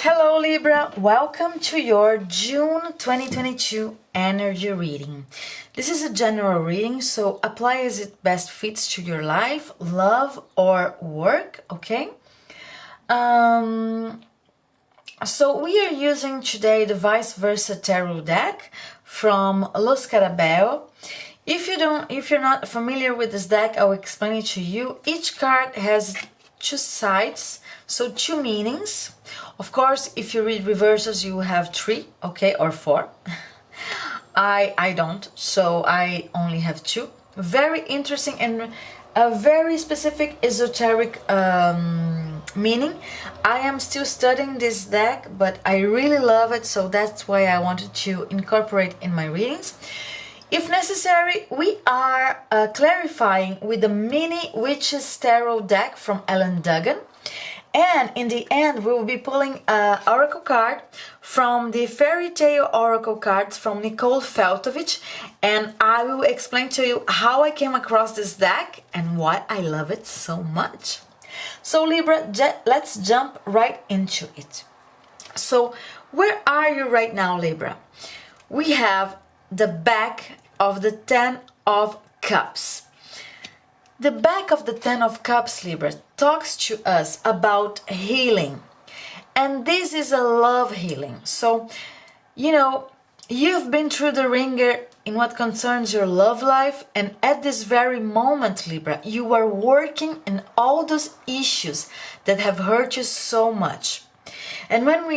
Hello Libra, welcome to your June 2022 energy reading. This is a general reading, so apply as it best fits to your life, love or work, okay? So we are using today the Vice Versa Tarot deck from Los Carabeo. If you're not familiar with this deck, I'll explain it to you. Each card has two sides, so two meanings. Of course, if you read reverses, you have three, okay, or four. I don't, so I only have two. Very interesting and a very specific esoteric meaning. I am still studying this deck, but I really love it, so that's why I wanted to incorporate in my readings. If necessary, we are clarifying with the Mini Witches Tarot deck from Ellen Duggan. And in the end, we will be pulling an oracle card from the Fairy Tale Oracle cards from Nicole Feltovich. And I will explain to you how I came across this deck and why I love it so much. So Libra, let's jump right into it. So where are you right now, Libra? We have the back of the Ten of Cups. The back of the Ten of Cups, Libra, talks to us about healing. And this is a love healing. So, you've been through the ringer in what concerns your love life. And at this very moment, Libra, you are working in all those issues that have hurt you so much. And when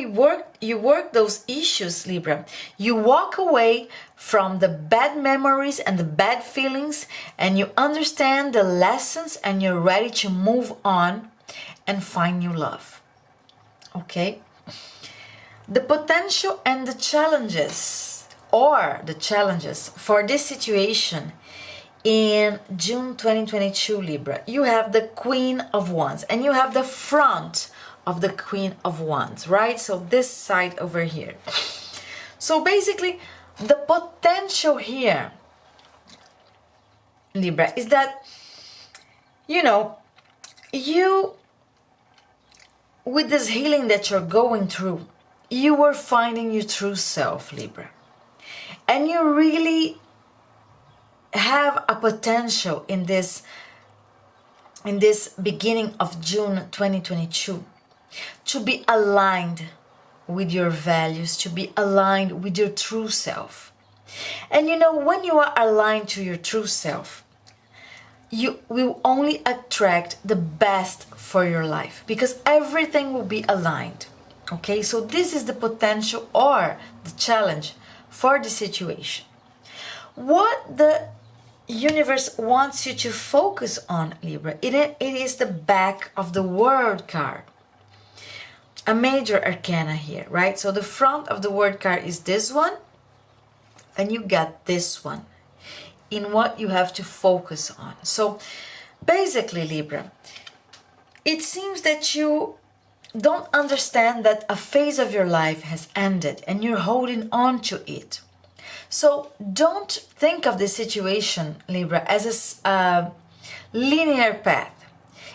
you work those issues, Libra, you walk away from the bad memories and the bad feelings, and you understand the lessons, and you're ready to move on and find new love. Okay? The potential and the challenges, for this situation in June 2022, Libra, you have the Queen of Wands, and you have the front of the Queen of Wands, right? So this side over here. So basically, the potential here, Libra, is that, with this healing that you're going through, you were finding your true self, Libra. And you really have a potential in this beginning of June 2022 to be aligned with your values, to be aligned with your true self. And when you are aligned to your true self, you will only attract the best for your life because everything will be aligned. Okay, so this is the potential or the challenge for the situation. What the universe wants you to focus on, Libra, it is the back of the World card. A major arcana here, right? So the front of the World card is this one, and you got this one in what you have to focus on. So basically, Libra, it seems that you don't understand that a phase of your life has ended and you're holding on to it. So don't think of this situation, Libra, as a linear path.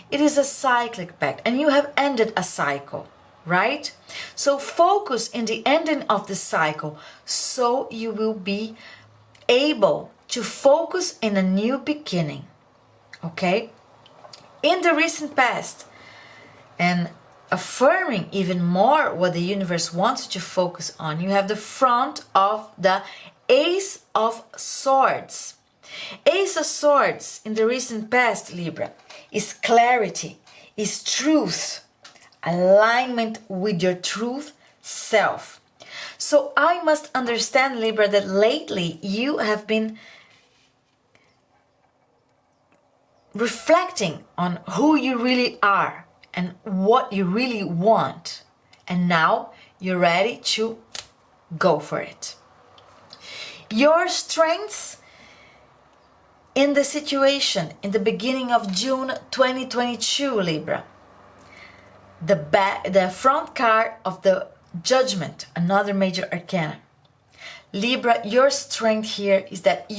It is a cyclic path, and you have ended a cycle. Right? So focus in the ending of the cycle so you will be able to focus in a new beginning. Okay? In the recent past, and affirming even more what the universe wants you to focus on, you have the front of the Ace of Swords. Ace of Swords in the recent past, Libra, is clarity, is truth, alignment with your truth self. So I must understand, Libra, that lately you have been reflecting on who you really are and what you really want. And now you're ready to go for it. Your strengths in the situation in the beginning of June 2022, Libra. The front card of the Judgment, another major arcana. Libra, your strength here is that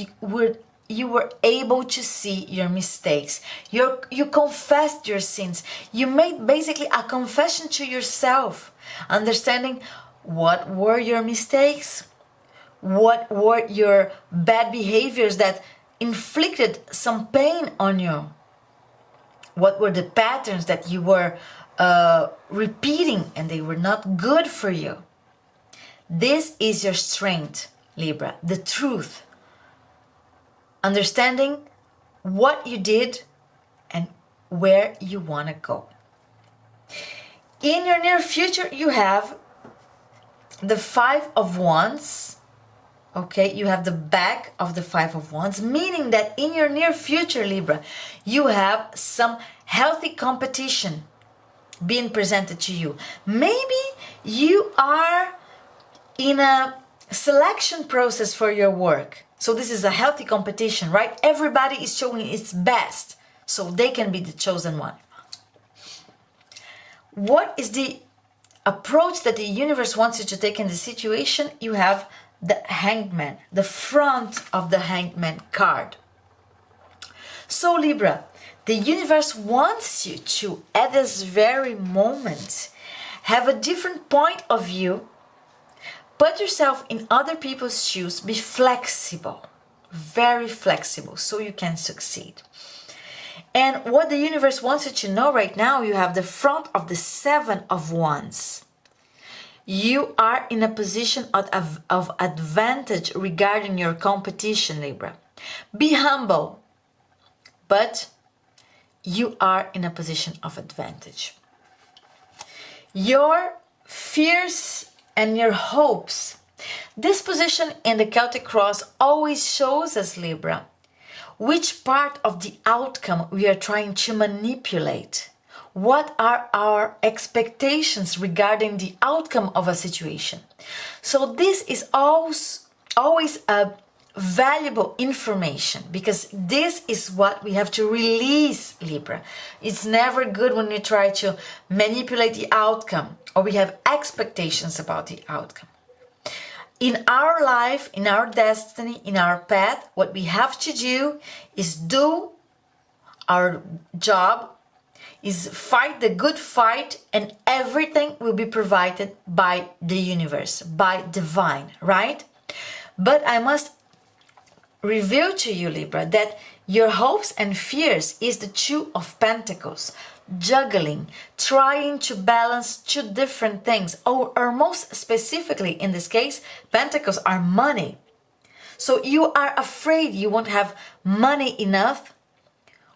you were able to see your mistakes. You confessed your sins. You made basically a confession to yourself, understanding what were your mistakes, what were your bad behaviors that inflicted some pain on you, what were the patterns that you were repeating and they were not good for you. This is your strength, Libra, the truth. Understanding what you did and where you want to go. In your near future, you have the Five of Wands. Okay, you have the back of the Five of Wands, meaning that in your near future, Libra, you have some healthy competition being presented to you. Maybe you are in a selection process for your work. So this is a healthy competition, right? Everybody is showing its best so they can be the chosen one. What is the approach that the universe wants you to take in the situation? You have the Hangman, the front of the Hangman card. So Libra, the universe wants you to, at this very moment, have a different point of view. Put yourself in other people's shoes. Be flexible, very flexible, so you can succeed. And what the universe wants you to know right now, you have the front of the Seven of Wands. You are in a position of advantage regarding your competition, Libra. Be humble, but you are in a position of advantage. Your fears and your hopes. This position in the Celtic cross always shows us, Libra, which part of the outcome we are trying to manipulate. What are our expectations regarding the outcome of a situation? So this is always a valuable information, because this is what we have to release, Libra. It's never good when we try to manipulate the outcome or we have expectations about the outcome. In our life, in our destiny, in our path, what we have to do is do our job, is fight the good fight, and everything will be provided by the universe, by divine, right? But I must reveal to you, Libra, that your hopes and fears is the Two of Pentacles, juggling, trying to balance two different things, or most specifically in this case, Pentacles are money. So you are afraid you won't have money enough,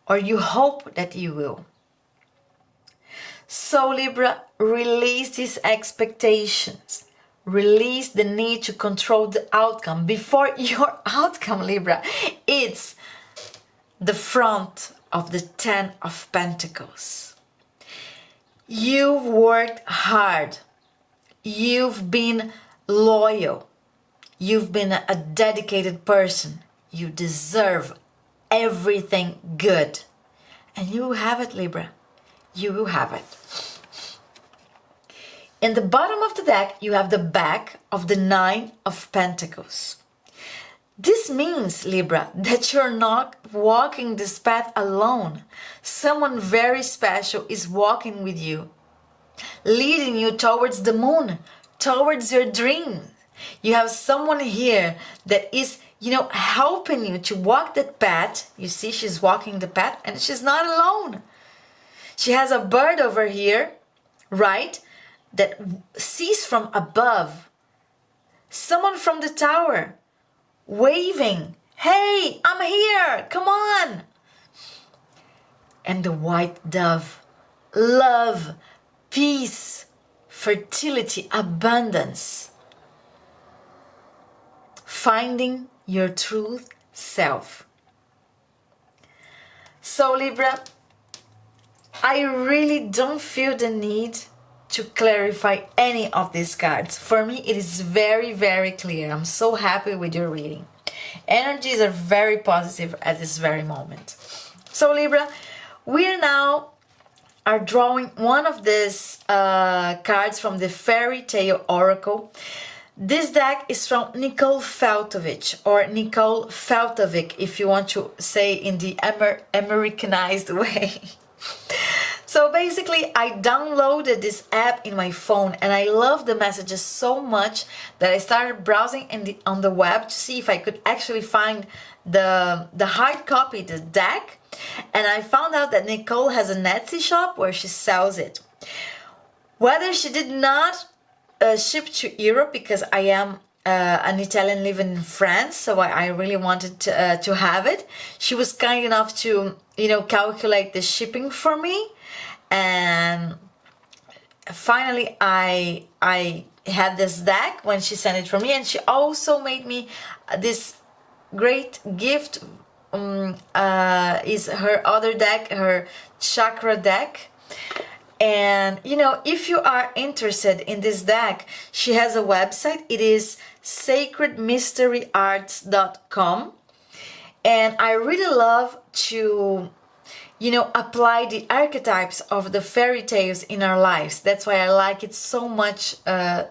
or you hope that you will. So Libra, release these expectations. Release the need to control the outcome. Before your outcome, Libra, it's the front of the Ten of Pentacles. You've worked hard. You've been loyal. You've been a dedicated person. You deserve everything good. And you will have it, Libra. You will have it. In the bottom of the deck, you have the back of the Nine of Pentacles. This means, Libra, that you're not walking this path alone. Someone very special is walking with you, leading you towards the moon, towards your dream. You have someone here that is, helping you to walk that path. You see, she's walking the path and she's not alone. She has a bird over here, right, that sees from above. Someone from the tower waving, "Hey, I'm here, come on." And the white dove, love, peace, fertility, abundance. Finding your true self. So Libra, I really don't feel the need to clarify any of these cards. For me, it is very, very clear. I'm so happy with your reading. Energies are very positive at this very moment. So Libra, we are drawing one of these cards from the Fairy Tale Oracle. This deck is from Nicole Feltovich, or Nicole Feltovic, if you want to say in the Americanized way. So basically, I downloaded this app in my phone, and I love the messages so much that I started browsing on the web to see if I could actually find the hard copy, the deck, and I found out that Nicole has an Etsy shop where she sells it. Whether she did not ship to Europe, because I am an Italian living in France, so I really wanted to have it. She was kind enough to, calculate the shipping for me, and finally I had this deck when she sent it for me, and she also made me this great gift. Is her other deck, her chakra deck. And if you are interested in this deck, she has a website. It is sacredmysteryarts.com, and I really love to apply the archetypes of the fairy tales in our lives. That's why I like it so much. I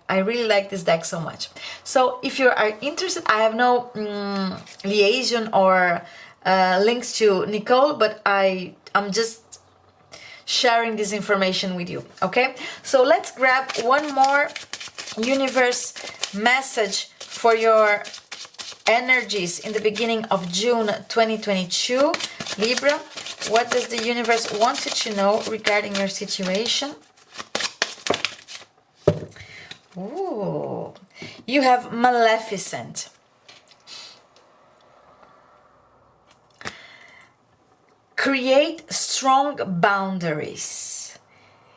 really like this deck so much. So if you are interested, I have no liaison or links to Nicole, but I'm just sharing this information with you. Okay, so let's grab one more universe message for your energies in the beginning of June 2022. Libra, what does the universe want you to know regarding your situation? Ooh, you have Maleficent. Create strong boundaries.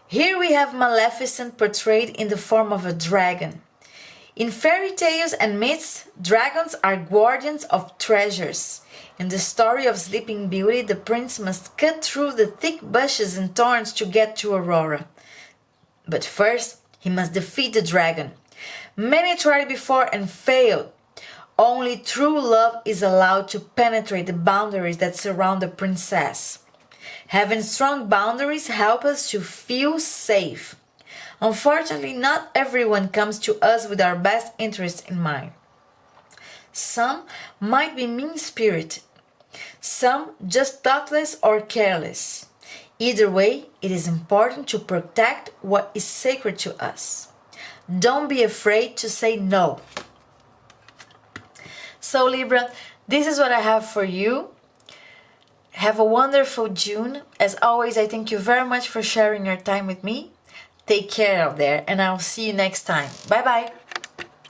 Here we have Maleficent portrayed in the form of a dragon. In fairy tales and myths, dragons are guardians of treasures. In the story of Sleeping Beauty, the prince must cut through the thick bushes and thorns to get to Aurora. But first, he must defeat the dragon. Many tried before and failed. Only true love is allowed to penetrate the boundaries that surround the princess. Having strong boundaries help us to feel safe. Unfortunately, not everyone comes to us with our best interests in mind. Some might be mean-spirited. Some just thoughtless or careless. Either way, it is important to protect what is sacred to us. Don't be afraid to say no. So Libra, this is what I have for you. Have a wonderful June. As always, I thank you very much for sharing your time with me. Take care out there, and I'll see you next time. Bye bye.